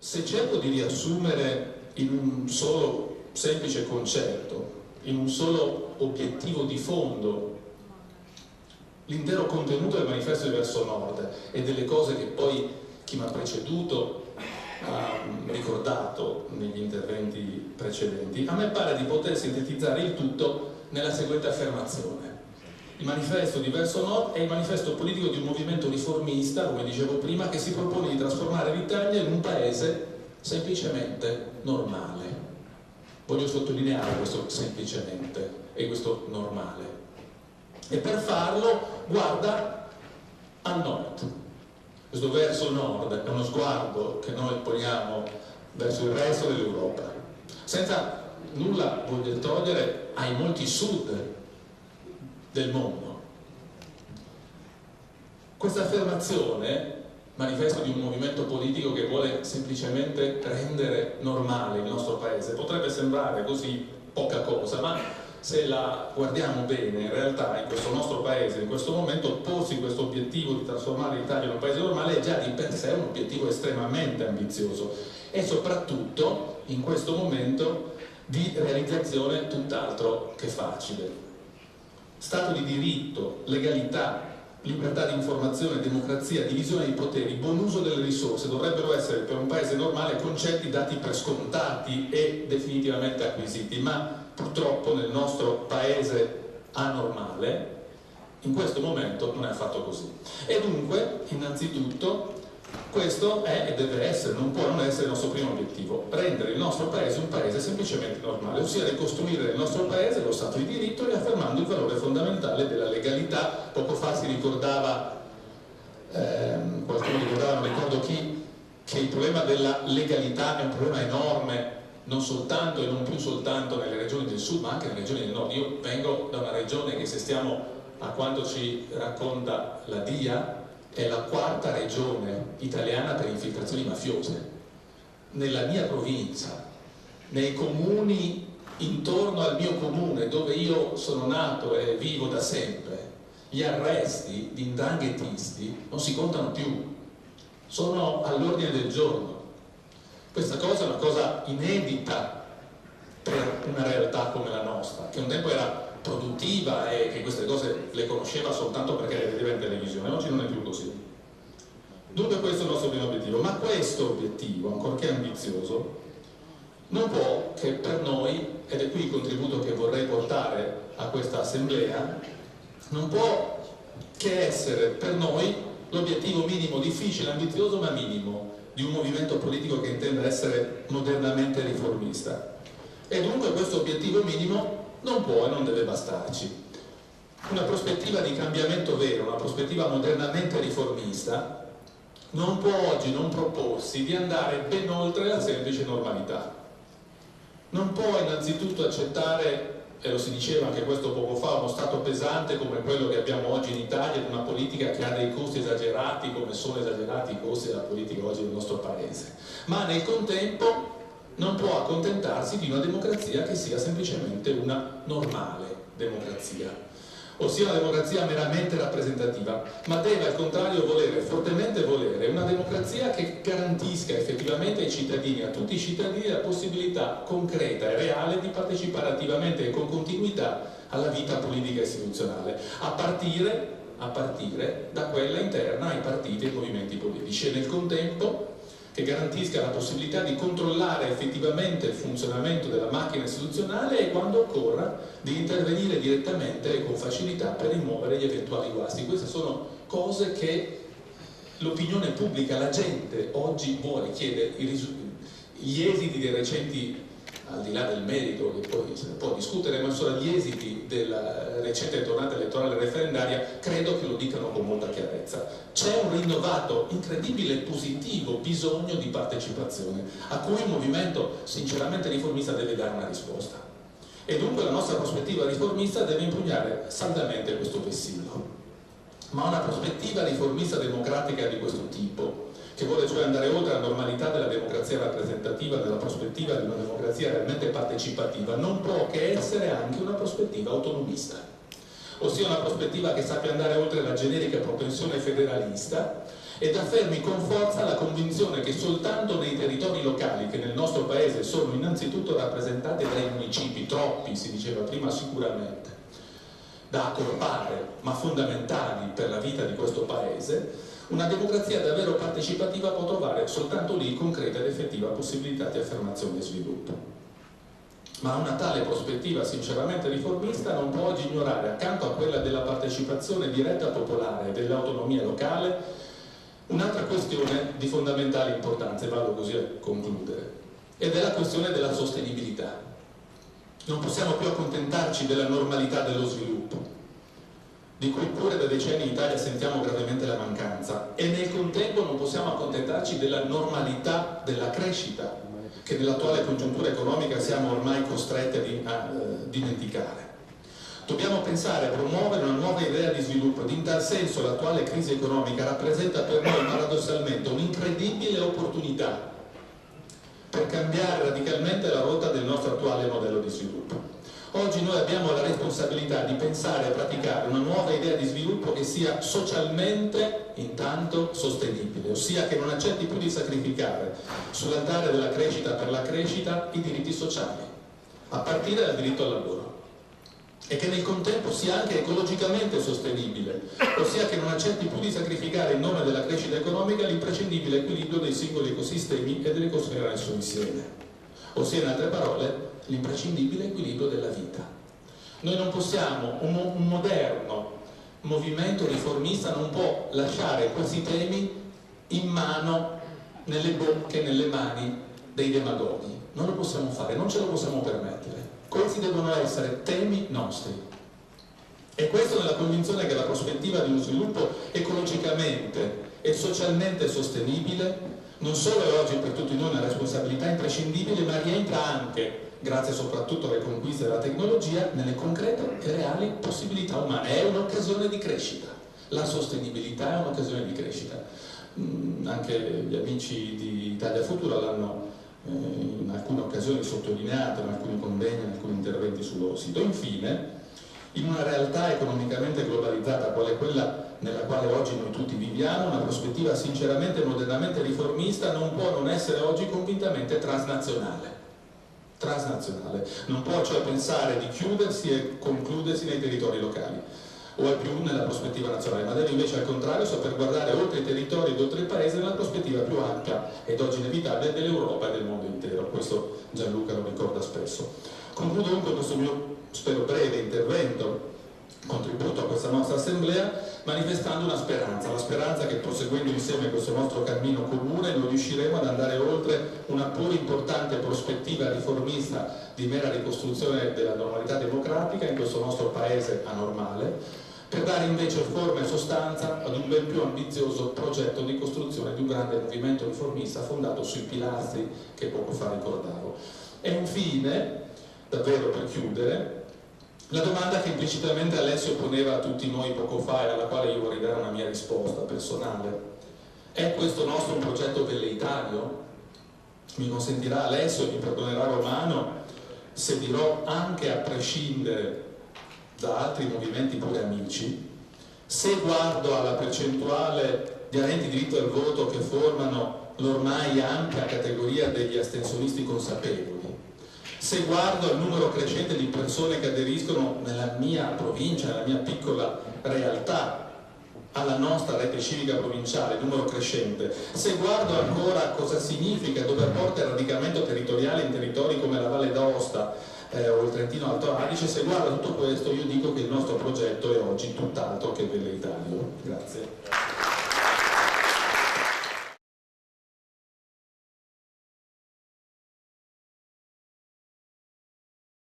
Se cerco di riassumere in un solo semplice concetto, in un solo obiettivo di fondo, l'intero contenuto del manifesto di Verso Nord e delle cose che poi chi mi ha preceduto ha ricordato negli interventi precedenti, a me pare di poter sintetizzare il tutto nella seguente affermazione. Il manifesto di Verso Nord è il manifesto politico di un movimento riformista, come dicevo prima, che si propone di trasformare l'Italia in un paese semplicemente normale. Voglio sottolineare questo semplicemente e questo normale. E per farlo guarda al nord. Questo Verso Nord è uno sguardo che noi poniamo verso il resto dell'Europa, senza nulla voler togliere ai molti sud del mondo. Questa affermazione, manifesto di un movimento politico che vuole semplicemente rendere normale il nostro paese, potrebbe sembrare così poca cosa, ma se la guardiamo bene, in realtà in questo nostro paese, in questo momento, porsi questo obiettivo di trasformare l'Italia in un paese normale è già di per sé un obiettivo estremamente ambizioso e soprattutto in questo momento di realizzazione tutt'altro che facile. Stato di diritto, legalità, libertà di informazione, democrazia, divisione dei poteri, buon uso delle risorse dovrebbero essere per un paese normale concetti dati per scontati e definitivamente acquisiti, ma purtroppo nel nostro paese anormale in questo momento non è affatto così. E dunque, innanzitutto, questo è e deve essere, non può non essere il nostro primo obiettivo: rendere il nostro paese un paese semplicemente normale, ossia ricostruire nel nostro paese lo Stato di diritto, riaffermando il valore fondamentale della legalità. Poco fa si ricordava, qualcuno ricordava, non ricordo chi, che il problema della legalità è un problema enorme, non soltanto e non più soltanto nelle regioni del sud, ma anche nelle regioni del nord. Io vengo da una regione che, se stiamo a quanto ci racconta la DIA, è la quarta regione italiana per infiltrazioni mafiose. Nella mia provincia, nei comuni intorno al mio comune, dove io sono nato e vivo da sempre, gli arresti di 'ndranghetisti non si contano più, sono all'ordine del giorno. Questa cosa è una cosa inedita per una realtà come la nostra, che un tempo era produttiva e che queste cose le conosceva soltanto perché le vedeva in televisione. Oggi non è più così. Dunque questo è il nostro primo obiettivo, ma questo obiettivo, ancorché ambizioso, non può che per noi, ed è qui il contributo che vorrei portare a questa assemblea, non può che essere per noi l'obiettivo minimo, difficile, ambizioso ma minimo, di un movimento politico che intende essere modernamente riformista. E dunque questo obiettivo minimo non può e non deve bastarci. Una prospettiva di cambiamento vero, una prospettiva modernamente riformista, non può oggi non proporsi di andare ben oltre la semplice normalità. Non può innanzitutto accettare, e lo si diceva anche questo poco fa, uno Stato pesante come quello che abbiamo oggi in Italia, una politica che ha dei costi esagerati come sono esagerati i costi della politica oggi del nostro paese, ma nel contempo non può accontentarsi di una democrazia che sia semplicemente una normale democrazia, ossia una democrazia meramente rappresentativa, ma deve al contrario volere, fortemente volere, una democrazia che garantisca effettivamente ai cittadini, a tutti i cittadini, la possibilità concreta e reale di partecipare attivamente e con continuità alla vita politica e istituzionale, a partire da quella interna ai partiti e ai movimenti politici, e nel contempo che garantisca la possibilità di controllare effettivamente il funzionamento della macchina istituzionale e, quando occorra, di intervenire direttamente e con facilità per rimuovere gli eventuali guasti. Queste sono cose che l'opinione pubblica, la gente oggi vuole, chiede. Gli esiti dei recenti, al di là del merito che poi se ne può discutere, ma sono gli esiti della recente tornata elettorale referendaria, credo che lo dicano con molta chiarezza. C'è un rinnovato, incredibile e positivo bisogno di partecipazione, a cui il movimento sinceramente riformista deve dare una risposta. E dunque la nostra prospettiva riformista deve impugnare saldamente questo vessillo. Ma una prospettiva riformista democratica di questo tipo, che vuole cioè andare oltre la normalità della democrazia rappresentativa, nella prospettiva di una democrazia realmente partecipativa, non può che essere anche una prospettiva autonomista, ossia una prospettiva che sappia andare oltre la generica propensione federalista ed affermi con forza la convinzione che soltanto nei territori locali, che nel nostro paese sono innanzitutto rappresentati dai municipi, troppi si diceva prima sicuramente, da accorpare ma fondamentali per la vita di questo paese, una democrazia davvero partecipativa può trovare soltanto lì concreta ed effettiva possibilità di affermazione e sviluppo. Ma una tale prospettiva sinceramente riformista non può oggi ignorare, accanto a quella della partecipazione diretta popolare e dell'autonomia locale, un'altra questione di fondamentale importanza, e vado così a concludere, ed è la questione della sostenibilità. Non possiamo più accontentarci della normalità dello sviluppo, di cui pure da decenni in Italia sentiamo gravemente la mancanza, e nel contempo non possiamo accontentarci della normalità della crescita, che nell'attuale congiuntura economica siamo ormai costretti a dimenticare. Dobbiamo pensare a promuovere una nuova idea di sviluppo ed in tal senso l'attuale crisi economica rappresenta per noi paradossalmente un'incredibile opportunità per cambiare radicalmente la rotta del nostro attuale modello di sviluppo. Oggi noi abbiamo la responsabilità di pensare e praticare una nuova idea di sviluppo che sia socialmente intanto sostenibile, ossia che non accetti più di sacrificare sull'altare della crescita per la crescita i diritti sociali, a partire dal diritto al lavoro, e che nel contempo sia anche ecologicamente sostenibile, ossia che non accetti più di sacrificare in nome della crescita economica l'imprescindibile equilibrio dei singoli ecosistemi e dell'ecosfera nel suo insieme, ossia in altre parole l'imprescindibile equilibrio della vita. Noi non possiamo, un moderno movimento riformista non può lasciare questi temi in mano, nelle bocche, nelle mani dei demagoghi. Non lo possiamo fare, non ce lo possiamo permettere. Questi devono essere temi nostri. E questo nella convinzione che la prospettiva di uno sviluppo ecologicamente e socialmente sostenibile non solo è oggi per tutti noi una responsabilità imprescindibile, ma rientra anche, grazie soprattutto alle conquiste della tecnologia, nelle concrete e reali possibilità umane. È un'occasione di crescita. La sostenibilità è un'occasione di crescita. Anche gli amici di Italia Futura l'hanno in alcune occasioni sottolineato, in alcuni convegni, in alcuni interventi sul loro sito. Infine, in una realtà economicamente globalizzata quale quella nella quale oggi noi tutti viviamo, una prospettiva sinceramente modernamente riformista non può non essere oggi convintamente transnazionale. Non può cioè pensare di chiudersi e concludersi nei territori locali o al più nella prospettiva nazionale, ma deve invece al contrario saper guardare oltre i territori ed oltre il paese nella prospettiva più ampia ed oggi inevitabile dell'Europa e del mondo intero. Questo Gianluca lo ricorda spesso. Concludo dunque questo mio, spero, breve intervento, contributo a questa nostra assemblea, manifestando una speranza, la speranza che proseguendo insieme questo nostro cammino comune noi riusciremo ad andare oltre una pur importante prospettiva riformista di mera ricostruzione della normalità democratica in questo nostro paese anormale, per dare invece forma e sostanza ad un ben più ambizioso progetto di costruzione di un grande movimento riformista fondato sui pilastri che poco fa ricordavo. E infine, davvero per chiudere, la domanda che implicitamente Alessio poneva a tutti noi poco fa e alla quale io vorrei dare una mia risposta personale: è questo nostro un progetto velleitario? Mi consentirà Alessio, mi perdonerà Romano se dirò anche a prescindere da altri movimenti pure amici, se guardo alla percentuale di aventi diritto al voto che formano l'ormai ampia categoria degli astensionisti consapevoli, se guardo al numero crescente di persone che aderiscono nella mia provincia, nella mia piccola realtà, alla nostra rete civica provinciale, numero crescente, se guardo ancora cosa significa dover portare il radicamento territoriale in territori come la Valle d'Aosta o il Trentino Alto Adige, se guardo tutto questo io dico che il nostro progetto è oggi tutt'altro che velleitario. Grazie.